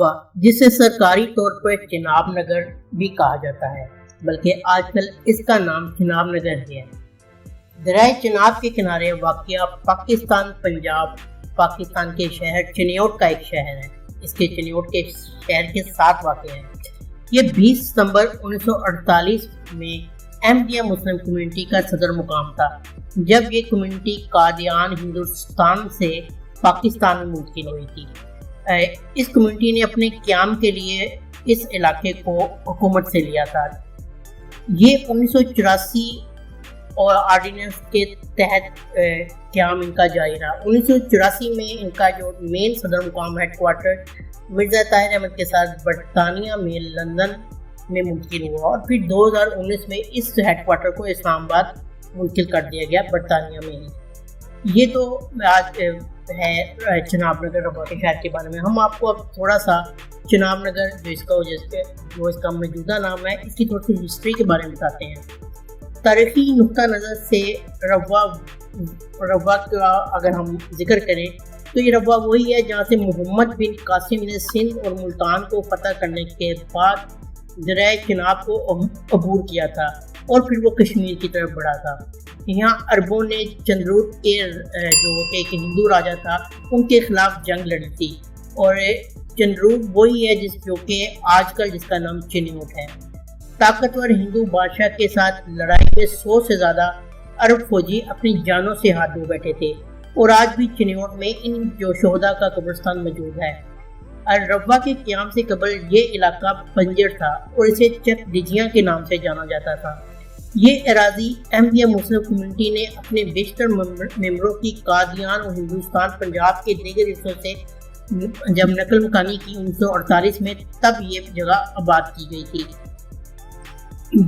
روا، جسے سرکاری طور پر چناب نگر بھی کہا جاتا ہے، بلکہ آج کل اس کا نام چناب نگر ہے، دریائے چناب کے کنارے واقع پاکستان پنجاب پاکستان کے شہر چنیوٹ کا ایک شہر ہے۔ اس کے چنیوٹ کے شہر کے ساتھ واقع ہے۔ یہ 20 ستمبر 1948 میں احمدیہ مسلم کمیونٹی کا صدر مقام تھا، جب یہ کمیونٹی قادیان ہندوستان سے پاکستان میں منتقل ہوئی تھی۔ اس کمیونٹی نے اپنے قیام کے لیے اس علاقے کو حکومت سے لیا تھا۔ یہ 1984 اور آرڈیننس کے تحت قیام ان کا جاری رہا۔ 1984 میں ان کا جو مین صدر مقام ہیڈ کوارٹر مرزا طاہر احمد کے ساتھ برطانیہ میں لندن میں منتقل ہوا، اور پھر 2019 میں اس ہیڈ کوارٹر کو اسلام آباد منتقل کر دیا گیا برطانیہ میں ہی۔ یہ تو آج ہے چناب نگر روا کے شہر کے بارے میں۔ ہم آپ کو اب تھوڑا سا چناب نگر جو اس کا موجودہ نام ہے، اس کی تھوڑی سی ہسٹری کے بارے میں بتاتے ہیں۔ تاریخی نقطہ نظر سے روا کا اگر ہم ذکر کریں تو یہ روا وہی ہے جہاں سے محمد بن قاسم نے سندھ اور ملتان کو فتح کرنے کے بعد دریائے چناب کو عبور کیا تھا اور پھر وہ کشمیر کی طرف بڑھا تھا۔ یہاں عربوں نے چندروت کے جو کہ ایک ہندو راجا تھا ان کے خلاف جنگ لڑی تھی، اور چندروت وہی ہے جو کہ آج کل جس کا نام چنیوٹ ہے۔ طاقتور ہندو بادشاہ کے ساتھ لڑائی میں 100 سے زیادہ عرب فوجی اپنی جانوں سے ہاتھ دھو بیٹھے تھے، اور آج بھی چنیوٹ میں ان جو شہداء کا قبرستان موجود ہے۔ روا کے قیام سے قبل یہ علاقہ بنجر تھا اور اسے چک ڈجیاں کے نام سے جانا جاتا تھا۔ یہ اراضی احمدیہ مسلم کمیونٹی نے اپنے بیشتر ممبروں کی قادیان اور ہندوستان پنجاب کے دیگر حصوں سے جب نقل مکانی کی 1948 میں، تب یہ جگہ آباد کی گئی تھی۔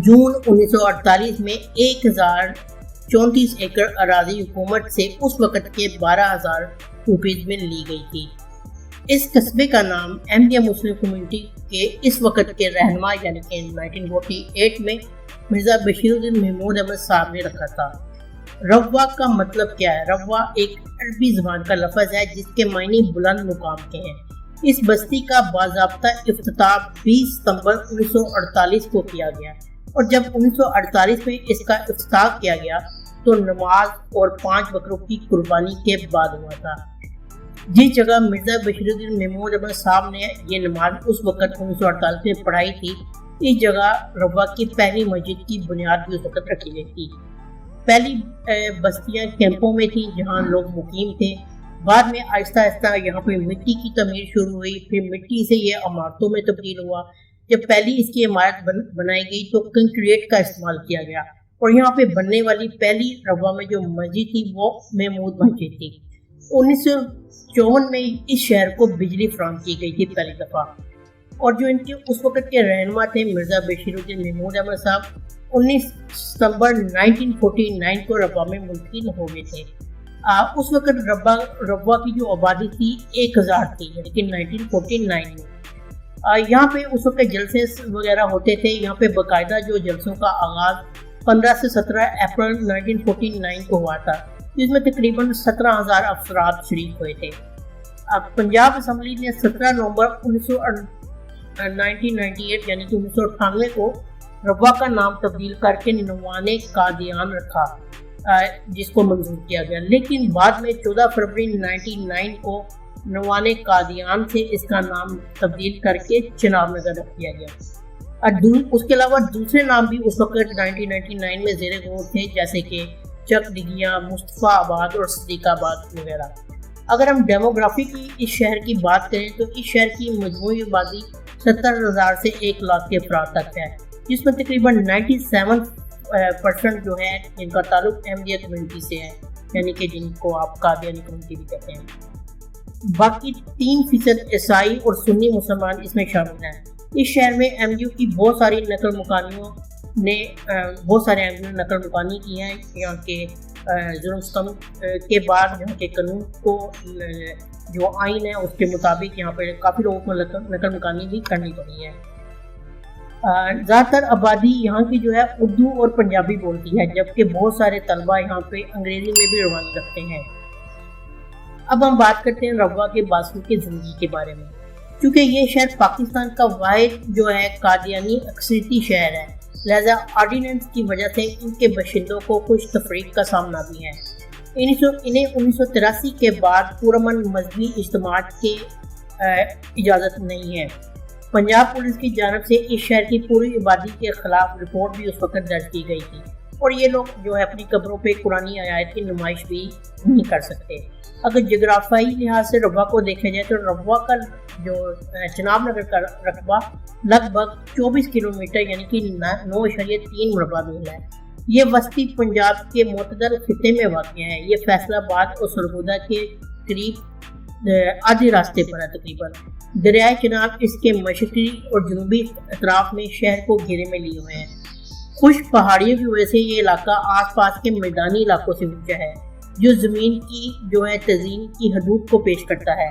جون 1948 میں 1034 ایکڑ اراضی حکومت سے اس وقت کے 12,000 روپیز میں لی گئی تھی۔ اس قصبے کا نام احمدیہ مسلم کمیونٹی کے اس وقت کے رہنما یعنی کہ 1948 میں مرزا بشیر الدین محمود احمد صاحب نے رکھا تھا۔ روا کا مطلب کیا ہے؟ روا ایک عربی زبان کا لفظ ہے جس کے معنی بلند مقام کے ہیں۔ اس بستی کا باضابطہ افتتاح 20 ستمبر 1948 کو کیا گیا، اور جب 1948 میں اس کا افتتاح کیا گیا تو نماز اور 5 بکروں کی قربانی کے بعد ہوا تھا۔ جس جگہ مرزا بشیر الدین محمود احمد صاحب نے یہ نماز اس وقت 1948 میں پڑھائی تھی، اس جگہ روا کی پہلی مسجد کی بنیاد بھی اس وقت رکھی گئی تھی۔ پہلی بستیاں کیمپوں میں تھیں جہاں لوگ مقیم تھے، بعد میں آہستہ آہستہ یہاں پہ مٹی کی تعمیر شروع ہوئی، پھر مٹی سے یہ عمارتوں میں تبدیل ہوا۔ جب پہلی اس کی عمارت بنائی گئی تو کنکریٹ کا استعمال کیا گیا، اور یہاں پہ بننے والی پہلی روا میں جو مسجد تھی وہ محمود مسجد تھی۔ 1954 میں اس شہر کو بجلی فراہم کی گئی تھی پہلی دفعہ، اور جو ان کے اس وقت کے رہنما تھے مرزا بشیر الدین محمود احمد صاحب 19 ستمبر 1949 کو روا میں منتقل ہو گئے تھے۔ اس وقت روا کی جو آبادی تھی 1000 تھی، یعنی کہ 1949 میں۔ یہاں پہ اس وقت جلسے وغیرہ ہوتے تھے۔ یہاں پہ باقاعدہ جو جلسوں کا آغاز 15 سے 17 اپریل 1949 کو ہوا تھا، جس میں تقریباً 17,000 افراد شریک ہوئے تھے۔ پنجاب اسمبلی نے 17 نومبر 1998 یعنی کہ 1998 کو روا کا نام تبدیل کر کے نوان قادیان رکھا، جس کو منظور کیا گیا، لیکن بعد میں 14 فروری 1999 کو نوان قادیان سے اس کا نام تبدیل کر کے چناب نگر رکھ دیا گیا۔ اس کے علاوہ دوسرے نام بھی اس وقت 1999 میں زیر غور تھے، جیسے کہ چک ڈگیاں، مصطفیٰ آباد اور صدیق آباد وغیرہ۔ اگر ہم ڈیموگرافی کی اس شہر کی بات کریں تو اس شہر کی مجموعی آبادی 70,000 سے 1 لاکھ کے افراد تک ہے، جس میں تقریباً 97% جو ہے جن کا تعلق احمدیہ کمیونٹی سے ہے، یعنی کہ جن کو آپ قادیانی کمیونٹی بھی کہتے ہیں۔ باقی 3% عیسائی اور سنی مسلمان اس میں شامل ہیں۔ اس شہر میں احمدیوں کی بہت سارے نقل مکانی کی ہیں۔ یہاں کے ظلم ستم کے بعد یہاں کے قانون کو جو آئین ہے اس کے مطابق یہاں پہ کافی لوگوں کو نقل مکانی بھی کرنی پڑی ہے۔ زیادہ تر آبادی یہاں کی جو ہے اردو اور پنجابی بولتی ہے، جبکہ بہت سارے طلبہ یہاں پہ انگریزی میں بھی روانی رکھتے ہیں۔ اب ہم بات کرتے ہیں روا کے باسو کی زندگی کے بارے میں۔ چونکہ یہ شہر پاکستان کا واحد جو ہے قادیانی اکثریتی شہر ہے، لہذا آرڈیننس کی وجہ سے ان کے باشندوں کو کچھ تفریق کا سامنا بھی ہے۔ انہیں 1983 کے بعد پرامن مذہبی اجتماعات کی اجازت نہیں ہے۔ پنجاب پولیس کی جانب سے اس شہر کی پوری آبادی کے خلاف رپورٹ بھی اس وقت درج کی گئی تھی، اور یہ لوگ جو ہے اپنی قبروں پہ قرآنی آیات کی نمائش بھی نہیں کر سکتے۔ اگر جغرافیائی لحاظ سے ربوہ کو دیکھا جائے تو ربوہ کا جو چناب نگر کا رقبہ لگ بھگ 24 کلومیٹر یعنی کہ 9.3 مربع میل ہے۔ یہ وسطی پنجاب کے معتدل خطے میں واقع ہے۔ یہ فیصل آباد اور سرگودا کے قریب آدھے راستے پر ہے تقریباً۔ دریائے چناب اس کے مشرقی اور جنوبی اطراف میں شہر کو گھیرے میں لیے ہوئے ہیں۔ خشک پہاڑیوں کی وجہ سے یہ علاقہ آس پاس کے میدانی علاقوں سے اونچا ہے، جو زمین کی جو ہے تزئین کی حدود کو پیش کرتا ہے۔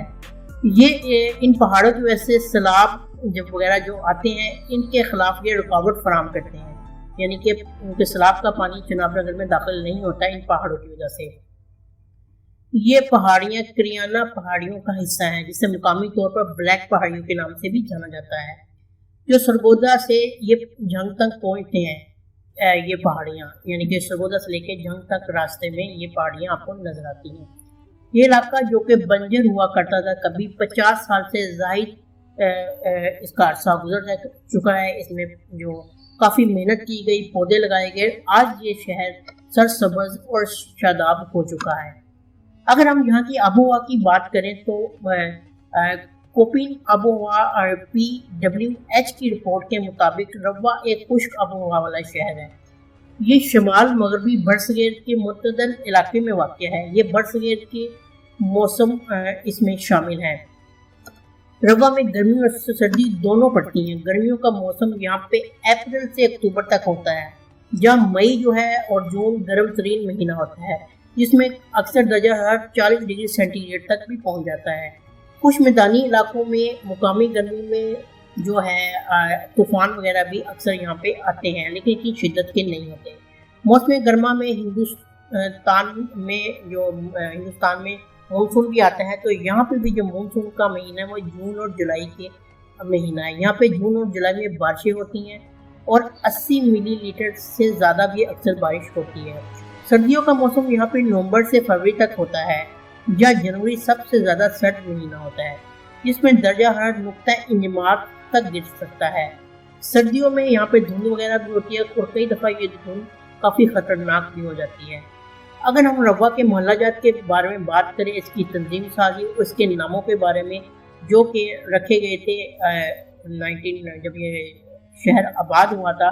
یہ ان پہاڑوں کی وجہ سے سیلاب جب وغیرہ جو آتے ہیں ان کے خلاف یہ رکاوٹ فراہم کرتے ہیں، یعنی کہ ان کے سیلاب کا پانی چناب نگر میں داخل نہیں ہوتا ان پہاڑوں کی وجہ سے۔ یہ پہاڑیاں کریانہ پہاڑیوں کا حصہ ہیں، جسے مقامی طور پر بلیک پہاڑیوں کے نام سے بھی جانا جاتا ہے، جو سرگودا سے یہ جھنگ تک پہنچتے ہیں۔ یہ پہاڑیاں یعنی کہ سرگودا سے لے کے جھنگ تک راستے میں یہ پہاڑیاں آپ کو نظر آتی ہیں۔ یہ علاقہ جو کہ بنجر ہوا کرتا تھا، کبھی 50 سال سے زائد اس کا عرصہ گزر چکا ہے۔ اس میں جو کافی محنت کی گئی، پودے لگائے گئے، آج یہ شہر سرسبز اور شاداب ہو چکا ہے۔ اگر ہم یہاں کی آب و ہوا کی بات کریں تو کوپین آب و ہوا PWH کی رپورٹ کے مطابق ربوہ ایک خشک آب و ہوا والا شہر ہے۔ یہ شمال مغربی برصغیر کے معتدل علاقے میں واقع ہے۔ یہ برصغیر کے موسم اس میں شامل ہے۔ ربوہ میں گرمی اور سردی دونوں پڑتی ہیں۔ گرمیوں کا موسم یہاں پہ اپریل سے اکتوبر تک ہوتا ہے، جہاں مئی جو ہے اور جون گرم ترین مہینہ ہوتا ہے، جس میں اکثر درجہ حرارت 40 ڈگری سینٹی گریڈ تک بھی پہنچ جاتا ہے۔ کچھ میدانی علاقوں میں مقامی گرمی میں جو ہے طوفان وغیرہ بھی اکثر یہاں پہ آتے ہیں، لیکن اتنی شدت کے نہیں ہوتے۔ موسم گرما میں ہندوستان میں مونسون بھی آتا ہے، تو یہاں پہ بھی جو مونسون کا مہینہ ہے وہ جون اور جولائی کے مہینہ ہے۔ یہاں پہ جون اور جولائی میں بارشیں ہوتی ہیں اور 80 ملی لیٹر سے زیادہ بھی اکثر بارش ہوتی ہے۔ سردیوں کا موسم یہاں پہ نومبر سے فروری تک ہوتا ہے، یا جنوری سب سے زیادہ سرد مہینہ ہوتا ہے، جس میں درجہ حرارت نقطہ انجماد تک گر سکتا ہے۔ سردیوں میں یہاں پہ دھند وغیرہ بھی ہوتی ہے اور کئی دفعہ یہ دھند کافی خطرناک بھی ہو جاتی ہے۔ اگر ہم ربوہ کے محلہ جات کے بارے میں بات کریں، اس کی تنظیم سازی اور اس کے ناموں کے بارے میں جو کہ رکھے گئے تھے جب یہ شہر آباد ہوا تھا،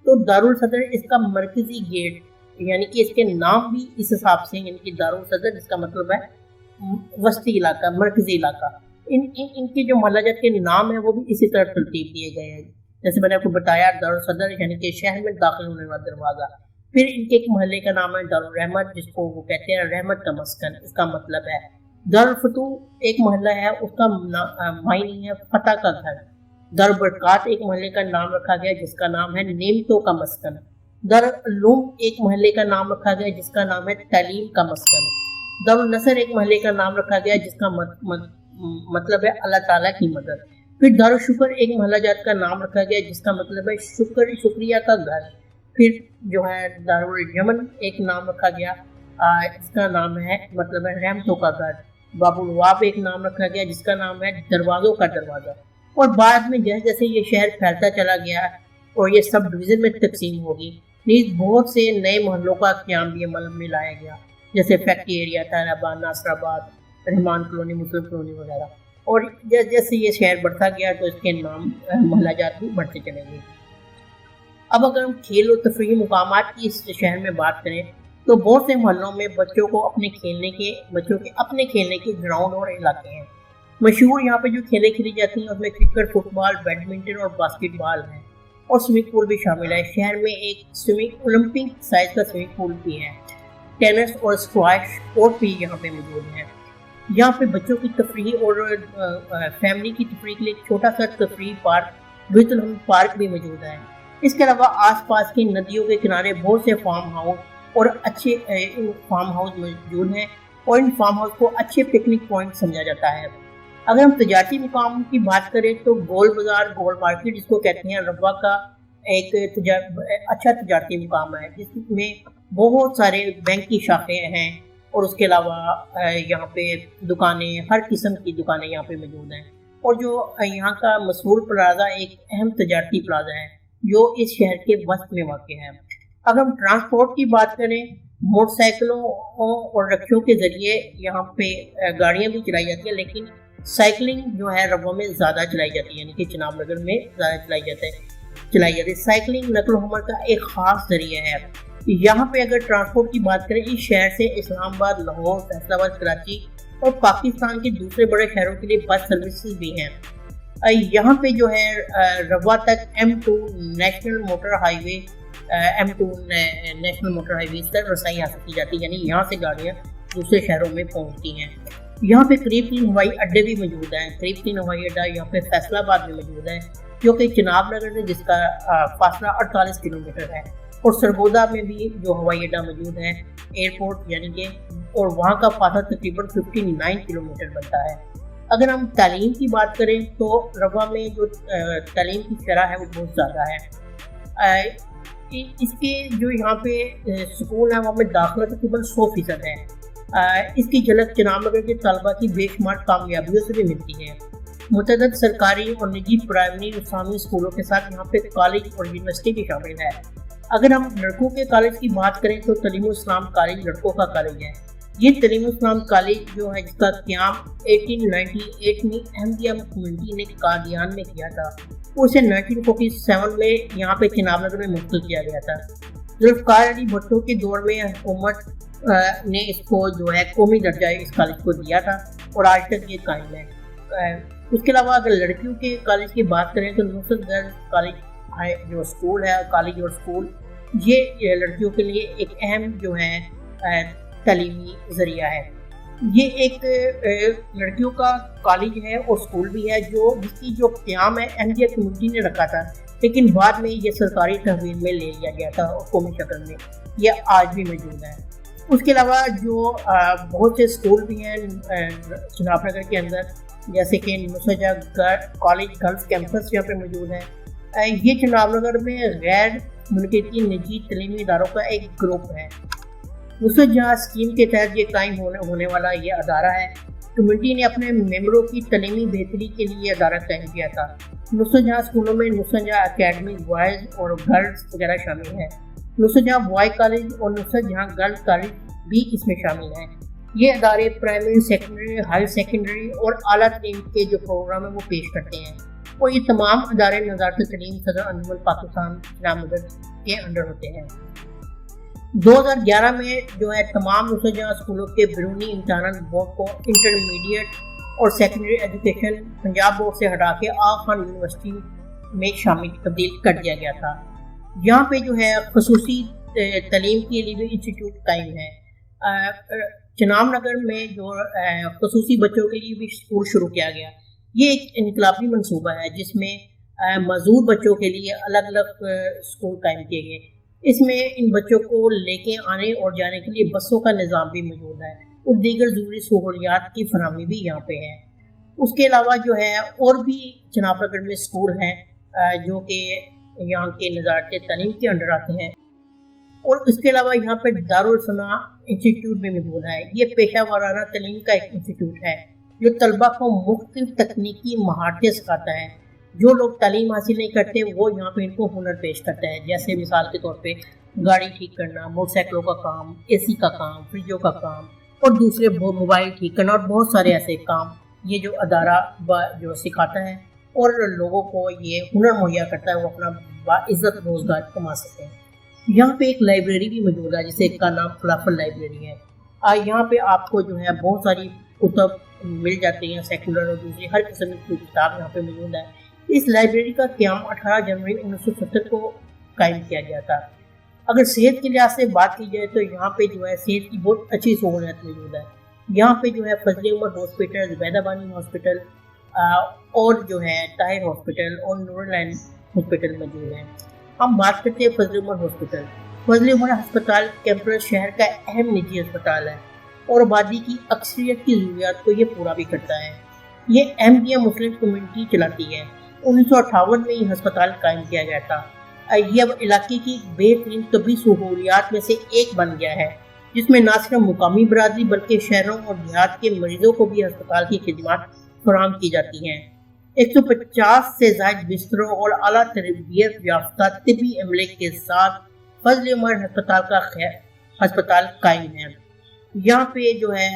تو دارالصدر اس کا مرکزی گیٹ، یعنی کہ اس کے نام بھی اس حساب سے، یعنی کہ دارالصدر جس کا مطلب ہے وسطی علاقہ، مرکزی علاقہ۔ ان کے جو محلہ جات کے نام ہیں وہ بھی اسی طرح ترتیب دیے گئے ہیں، جیسے میں نے آپ کو بتایا دارالصدر یعنی کہ شہر میں داخل ہونے والا دروازہ۔ پھر ان کے ایک محلے کا نام ہے دارالرحمت، جس کو وہ کہتے ہیں رحمت کا مسکن، اس کا مطلب ہے۔ دارالفتوح ایک محلہ ہے، اس کا معنی ہے فتح کا گھر۔ دارالبرکات ایک محلے کا نام رکھا گیا جس کا نام ہے نعمتوں کا مسکن۔ دارالعلوم ایک محلے کا نام رکھا گیا جس کا نام ہے تعلیم کا مسکن۔ دارالنصر ایک محلے کا نام رکھا گیا جس کا مطلب ہے اللہ تعالیٰ کی مدد۔ پھر دارالشکر ایک محلہ جات کا نام رکھا گیا جس کا مطلب ہے شکریہ کا گھر۔ پھر جو ہے دارالجمن ایک نام رکھا گیا جس کا نام ہے مطلب ہے رحمتوں کا گھر۔ باب الواب ایک نام رکھا گیا جس کا نام ہے دروازوں کا دروازہ۔ اور بعد میں جیسے جیسے یہ شہر پھیلتا چلا گیا اور یہ سب ڈویژن میں تقسیم ہوگی، نیز بہت سے نئے محلوں کا قیام بھی عمل میں لایا گیا، جیسے فیکٹری ایریا، طاہر آباد، ناصر آباد، رحمان کالونی، مسلم کالونی وغیرہ۔ اور جیسے جیسے یہ شہر بڑھتا گیا تو اس کے نام محلہ جات بھی بڑھتے چلے گئے۔ اب اگر ہم کھیل و تفریحی مقامات کی اس شہر میں بات کریں تو بہت سے محلوں میں بچوں کے اپنے کھیلنے کے گراؤنڈ اور علاقے ہیں۔ مشہور یہاں پہ جو کھیلیں کھیلی جاتی ہیں اس میں کرکٹ، فٹ بال، بیڈمنٹن اور باسکٹ بال ہیں، اور سوئمنگ پول بھی شامل ہے۔ شہر میں ایک اولمپک سائز کا سوئمنگ پول بھی ہے۔ ٹینس اور اسکواش کورٹ بھی یہاں پہ موجود ہیں۔ یہاں پہ بچوں کی تفریح اور فیملی کی تفریح کے لیے ایک چھوٹا سا تفریح پارک بیت الحمد پارک بھی موجود ہے۔ اس کے علاوہ آس پاس کی ندیوں کے کنارے بہت سے فارم ہاؤس اور اچھے فارم ہاؤس موجود ہیں، اور ان فارم ہاؤس کو اچھے پکنک پوائنٹ سمجھا جاتا ہے۔ اگر ہم تجارتی مقام کی بات کریں تو گول بازار، گول مارکیٹ جس کو کہتے ہیں، ربوہ کا ایک اچھا تجارتی مقام ہے جس میں بہت سارے بینک کی شاخیں ہیں، اور اس کے علاوہ یہاں پہ دکانیں، ہر قسم کی دکانیں یہاں پہ موجود ہیں۔ اور جو یہاں کا مشہور پلازا ایک اہم تجارتی پلازا ہے جو اس شہر کے وسط میں واقع ہے۔ اگر ہم ٹرانسپورٹ کی بات کریں، موٹر سائیکلوں اور رکشوں کے ذریعے یہاں پہ گاڑیاں بھی چلائی جاتی ہیں، لیکن سائیکلنگ جو ہے ربوہ میں زیادہ چلائی جاتی ہے، یعنی کہ چناب نگر میں زیادہ چلائی جاتی ہے۔ سائیکلنگ نقل و حمل کا ایک خاص ذریعہ ہے۔ یہاں پہ اگر ٹرانسپورٹ کی بات کریں، اس شہر سے اسلام آباد، لاہور، فیصل آباد، کراچی اور پاکستان کے دوسرے بڑے شہروں کے لیے بس سروسز بھی ہیں۔ یہاں پہ جو ہے ربوہ تک M2 نیشنل موٹر ہائی وے تک رسائی حاصل کی جاتی ہے، یعنی یہاں سے گاڑیاں دوسرے شہروں میں پہنچتی ہیں۔ یہاں پہ قریب 3 ہوائی اڈے بھی موجود ہیں۔ قریب 3 ہوائی اڈا یہاں پہ فیصل آباد میں موجود ہے جو کہ چناب نگر سے جس کا فاصلہ 48 کلومیٹر ہے، اور سرگودا میں بھی جو ہوائی اڈا موجود ہے ایئرپورٹ، یعنی کہ، اور وہاں کا فاصلہ تقریباً 59 کلومیٹر بنتا ہے۔ اگر ہم تعلیم کی بات کریں تو ربوہ میں جو تعلیم کی شرح ہے وہ بہت زیادہ ہے۔ اس کے جو یہاں پہ سکول ہیں وہاں میں داخلہ تقریباً 100% ہے۔ اس کی جھلک چناب نگر کے طلبہ کی بے شمار کامیابیوں سے بھی ملتی ہے۔ متعدد سرکاری اور نجی پرائمری اور ثانوی اسکولوں کے ساتھ یہاں پہ کالج اور یونیورسٹی بھی شامل ہے۔ اگر ہم لڑکوں کے کالج کی بات کریں تو تعلیم الاسلام کالج لڑکوں کا کالج ہے۔ یہ تعلیم الاسلام کالج جو ہے جس کا قیام 1898 میں احمدیہ کمیونٹی نے قادیان میں کیا تھا، اسے 1947 میں یہاں پہ چناب نگر میں منتقل کیا گیا تھا۔ ذوالفقار علی بھٹو کے دور میں حکومت نے اس کو جو ہے قومی درجہ اس کالج کو دیا تھا، اور آج تک یہ قائم ہے۔ اس کے علاوہ اگر لڑکیوں کے کالج کی بات کریں تو نصرت گرلز کالج جو اسکول ہے، کالج اور اسکول، یہ لڑکیوں کے لیے ایک اہم جو ہے تعلیمی ذریعہ ہے۔ یہ ایک لڑکیوں کا کالج ہے اور اسکول بھی ہے جس کی جو قیام ہے احمدیہ کمیونٹی نے رکھا تھا، لیکن بعد میں یہ سرکاری تحویل میں لے لیا گیا تھا اور قومی شکل میں یہ آج بھی موجود ہے۔ اس کے علاوہ جو بہت سے اسکول بھی ہیں چناب نگر کے اندر، جیسے کہ نصرت جہاں کالج گرلز کیمپس یہاں پہ موجود ہے۔ یہ چناب نگر میں غیر ملکیتی نجی تعلیمی اداروں کا ایک گروپ ہے۔ نصرت جہاں اسکیم کے تحت یہ قائم ہونے والا یہ ادارہ ہے۔ کمیونٹی نے اپنے ممبروں کی تعلیمی بہتری کے لیے یہ ادارہ قائم کیا تھا۔ نصرت جہاں اسکولوں میں نصرت جہاں اکیڈمی بوائز اور گرلز وغیرہ شامل ہیں۔ نصرت جہاں بوائے کالج اور نصرت جہاں گرلز کالج بھی اس میں شامل ہیں۔ یہ ادارے پرائمری، سیکنڈری، ہائی سیکنڈری اور اعلیٰ تعلیم کے جو پروگرام ہیں وہ پیش کرتے ہیں، اور یہ تمام ادارے وزارت تعلیم صدر انجمن پاکستان چناب نگر کے انڈر ہوتے ہیں۔ 2011 میں جو ہے تمام نصرت جہاں اسکولوں کے بیرونی امتحانات بورڈ کو انٹرمیڈیٹ اور سیکنڈری ایجوکیشن پنجاب بورڈ سے ہٹا کے آغا خان یونیورسٹی میں تبدیل کر دیا گیا تھا۔ یہاں پہ جو ہے خصوصی تعلیم کے لیے بھی انسٹیٹیوٹ قائم ہے۔ چناب نگر میں جو خصوصی بچوں کے لیے بھی اسکول شروع کیا گیا۔ یہ ایک انقلابی منصوبہ ہے جس میں معذور بچوں کے لیے الگ الگ اسکول قائم کیے گئے۔ اس میں ان بچوں کو لے کے آنے اور جانے کے لیے بسوں کا نظام بھی موجود ہے، اور دیگر ضروری سہولیات کی فراہمی بھی یہاں پہ ہے۔ اس کے علاوہ جو ہے اور بھی چناب نگر میں اسکول ہیں جو کہ یہاں کے وزارت تعلیم کے انڈر آتے ہیں، اور اس کے علاوہ یہاں پہ دارالصناع انسٹیٹیوٹ بھی موجود ہے۔ یہ پیشہ ورانہ تعلیم کا ایک انسٹیٹیوٹ ہے جو طلبہ کو مختلف تکنیکی مہارتیں سکھاتا ہے۔ جو لوگ تعلیم حاصل نہیں کرتے وہ یہاں پہ ان کو ہنر پیش کرتا ہے، جیسے مثال کے طور پہ گاڑی ٹھیک کرنا، موٹر سائیکلوں کا کام، AC کا کام، فریجوں کا کام، اور دوسرے موبائل ٹھیک کرنا، اور بہت سارے ایسے کام یہ جو ادارہ جو سکھاتا ہے اور لوگوں کو یہ ہنر مہیا کرتا ہے، وہ اپنا باعزت روزگار کما سکتے ہیں۔ یہاں پہ ایک لائبریری بھی موجود ہے جسے کا نام فلافل لائبریری ہے۔ یہاں پہ آپ کو جو ہے بہت ساری کتب مل جاتی ہیں، سیکولر اور دوسری ہر قسم کی کتاب یہاں پہ موجود ہے۔ اس لائبریری کا قیام 18 جنوری 1970 کو قائم کیا گیا تھا۔ اگر صحت کے لحاظ سے بات کی جائے تو یہاں پہ جو ہے صحت کی بہت اچھی سہولت موجود ہے۔ یہاں پہ جو ہے فضل عمر ہاسپٹل، زبیدہ بانی ہاسپٹل، اور جو ہے طاہر ہاسپٹل اور نور العین ہاسپٹل موجود ہیں۔ ہم بات کرتے ہیں فضل عمر ہاسپٹل۔ فضل عمر ہسپتال کیمپس شہر کا اہم نجی ہسپتال ہے اور آبادی کی اکثریت کی ضروریات کو یہ پورا بھی کرتا ہے۔ یہ احمدیہ مسلم کمیونٹی چلاتی ہے۔ 1958 میں یہ ہسپتال قائم کیا گیا تھا۔ یہ اب علاقے کی بہترین طبی سہولیات میں سے ایک بن گیا ہے، جس میں نہ صرف مقامی برادری بلکہ شہروں اور دیہات کے مریضوں کو بھی ہسپتال کی خدمات فراہم کی جاتی ہیں۔ 150 سے زائد بستروں اور اعلیٰ تربیت یافتہ طبی عملے کے ساتھ فضل عمر ہسپتال قائم ہے۔ یہاں پہ جو ہے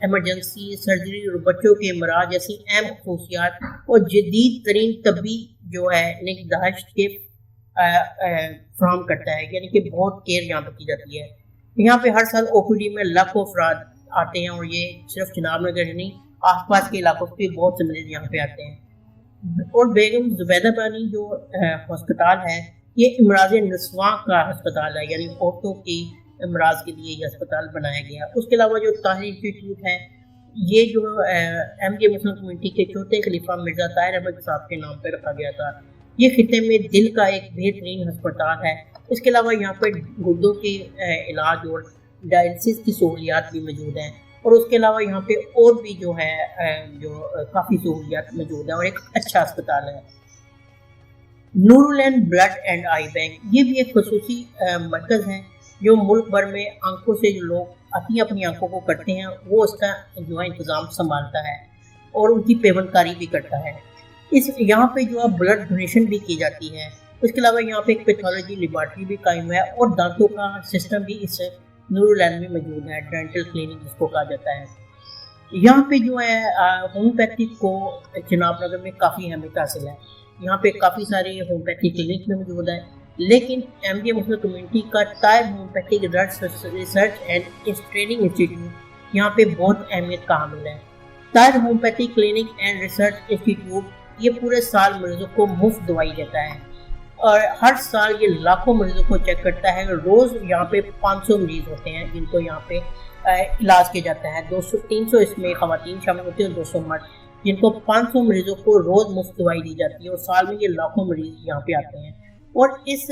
ایمرجنسی، سرجری اور بچوں کے امراض جیسی اہم خصوصیات اور جدید ترین طبی جو ہے نگہداشت کے فراہم کرتا ہے، یعنی کہ بہت کیئر یہاں پہ کی جاتی ہے۔ یہاں پہ ہر سال او پی ڈی میں لاکھوں افراد آتے ہیں، اور یہ صرف جناب نگر نہیں، آس پاس کے علاقوں سے بہت سے مریض یہاں پہ آتے ہیں۔ اور بیگم زبیدہ بانی جو ہسپتال ہے، یہ امراض نسواں کا ہسپتال ہے، یعنی عورتوں کی امراض کے لیے یہ ہسپتال بنایا گیا۔ اس کے علاوہ جو طاہر انسٹیٹیوٹ ہے، یہ جو احمدیہ مسلم کمیونٹی کے چوتھے خلیفہ مرزا طاہر احمد صاحب کے نام پہ رکھا گیا تھا۔ یہ خطے میں دل کا ایک بہترین ہسپتال ہے۔ اس کے علاوہ یہاں پہ گردوں کے علاج اور ڈائلسس کی سہولیات بھی موجود ہیں، اور اس کے علاوہ یہاں پہ اور بھی جو ہے کافی سہولیات موجود ہیں، اور ایک اچھا ہسپتال ہے۔ نور العین بلڈ اینڈ آئی بینک، یہ بھی ایک خصوصی مرکز ہے جو ملک بھر میں آنکھوں سے جو لوگ اپنی آنکھوں کو کرتے ہیں، وہ اس کا جو ہے انتظام سنبھالتا ہے اور ان کی پیمنٹ کاری بھی کرتا ہے۔ یہاں پہ جو ہے بلڈ ڈونیشن بھی کی جاتی ہے۔ اس کے علاوہ یہاں پہ ایک پیتھولوجی لیبارٹری بھی قائم ہے، اور دانتوں کا سسٹم بھی اس نور العین میں موجود ہے، ڈینٹل کلینک جس کو کہا جاتا ہے۔ یہاں پہ جو ہے ہومیوپیتھک کو جناب نگر میں کافی اہمیت حاصل ہے۔ یہاں پہ کافی سارے ہومیوپیتھی کلینک میں موجود ہے، لیکن احمدیہ مسلم کمیونٹی کا Tahir homeopathic research and training institute یہاں پہ بہت اہمیت کا حامل ہے۔ Tahir homeopathic clinic and research institute یہ پورے سال مریضوں کو مفت دوائی دیتا ہے، اور ہر سال یہ لاکھوں مریضوں کو چیک کرتا ہے۔ روز یہاں پہ 500 مریض ہوتے ہیں جن کو یہاں پہ علاج کیا جاتا ہے۔ 300 اس میں خواتین شامل ہوتی ہیں، 200 مرد، جن کو 500 مریضوں کو روز مفت دوائی دی جاتی ہے، اور سال میں یہ لاکھوں مریض یہاں پہ آتے ہیں۔ اور اس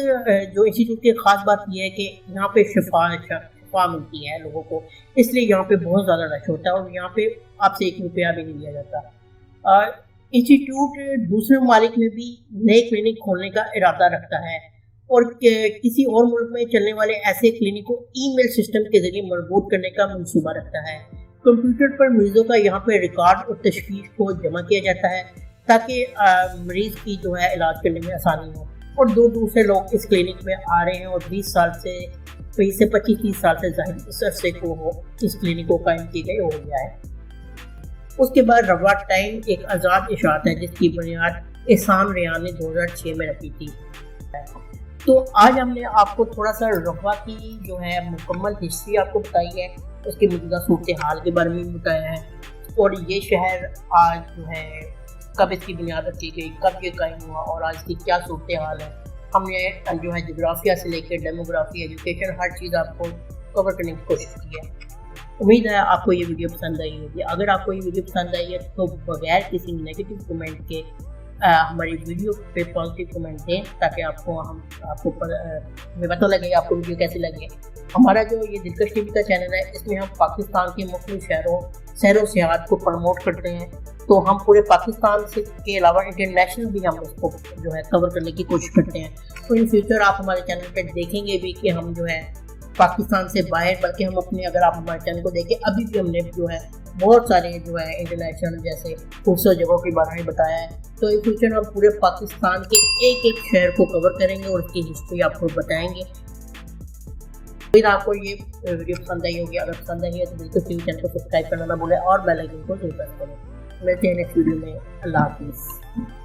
جو انسٹیٹیوٹ کی خاص بات یہ ہے کہ یہاں پہ شفا ملتی ہے لوگوں کو، اس لیے یہاں پہ بہت زیادہ رش ہوتا ہے، اور یہاں پہ آپ سے 1 روپیہ بھی نہیں لیا جاتا۔ انسٹیٹیوٹ دوسرے ممالک میں بھی نئے کلینک کھولنے کا ارادہ رکھتا ہے، اور کسی اور ملک میں چلنے والے ایسے کلینک کو ای میل سسٹم کے ذریعے مربوط کرنے کا منصوبہ رکھتا ہے۔ کمپیوٹر پر مریضوں کا یہاں پہ ریکارڈ اور تشخیص کو جمع کیا جاتا ہے، تاکہ مریض کی جو ہے علاج کرنے میں آسانی ہو۔ اور دور سے لوگ اس کلینک میں آ رہے ہیں، اور 20 سے 25-30 سال سے زائد اس عرصے کو اس کلینک کو قائم کی گئی ہو گیا ہے۔ اس کے بعد روا ٹائم ایک آزاد اشاعت ہے، جس کی بنیاد احسان ریان نے 2006 میں رکھی تھی۔ تو آج ہم نے آپ کو تھوڑا سا روا کی جو ہے مکمل ہسٹری آپ کو بتائی ہے، اس کی موجودہ صورتحال کے بارے میں بتایا ہے، اور یہ شہر آج جو ہے کب اس کی بنیاد رکھی گئی، کب یہ قائم ہوا، اور آج کی کیا صورتحال ہے۔ ہم نے جو ہے جغرافیہ سے لے کے ڈیموگرافی، ایجوکیشن، ہر چیز آپ کو کور کرنے کی کوشش کی ہے۔ امید ہے آپ کو یہ ویڈیو پسند آئی ہوگی۔ اگر آپ کو یہ ویڈیو پسند آئی ہے تو بغیر کسی نیگیٹو کمنٹ کے ہماری ویڈیو پہ پازیٹیو کمنٹ دیں، تاکہ آپ کو ہمیں پتہ لگے آپ کو ویڈیو کیسی لگے۔ ہمارا جو یہ دلکش ٹی وی کا چینل ہے، اس میں ہم پاکستان کے مختلف شہروں سیر و سیاحت کو پروموٹ کرتے ہیں، تو ہم پورے پاکستان کے علاوہ انٹرنیشنل بھی ہم اس کو جو ہے کور کرنے کی کوشش کرتے ہیں۔ تو ان فیوچر آپ ہمارے چینل پہ دیکھیں گے بھی کہ ہم جو ہے پاکستان سے باہر، بلکہ ہم اپنے، اگر آپ ہمارے چینل کو دیکھیں، ابھی بھی ہم نے جو ہے بہت سارے جو ہے انٹرنیشنل جیسے خوبصورت جگہوں کے بارے میں بتایا ہے۔ تو ان فیوچر ہم پورے پاکستان کے ایک شہر کو کور کریں گے اور اس کی ہسٹری آپ کو بتائیں گے۔ پھر آپ کو یہ ویڈیو پسند آئی ہوگی۔ اگر پسند آئی ہے تو بالکل ٹی وی چینل کو سبسکرائب کرنا نہ بھولیں، اور بیل آئیکن کو ضرور پریس کریں۔ ملتے ہیں نیکسٹ ویڈیو میں۔ اللہ حافظ۔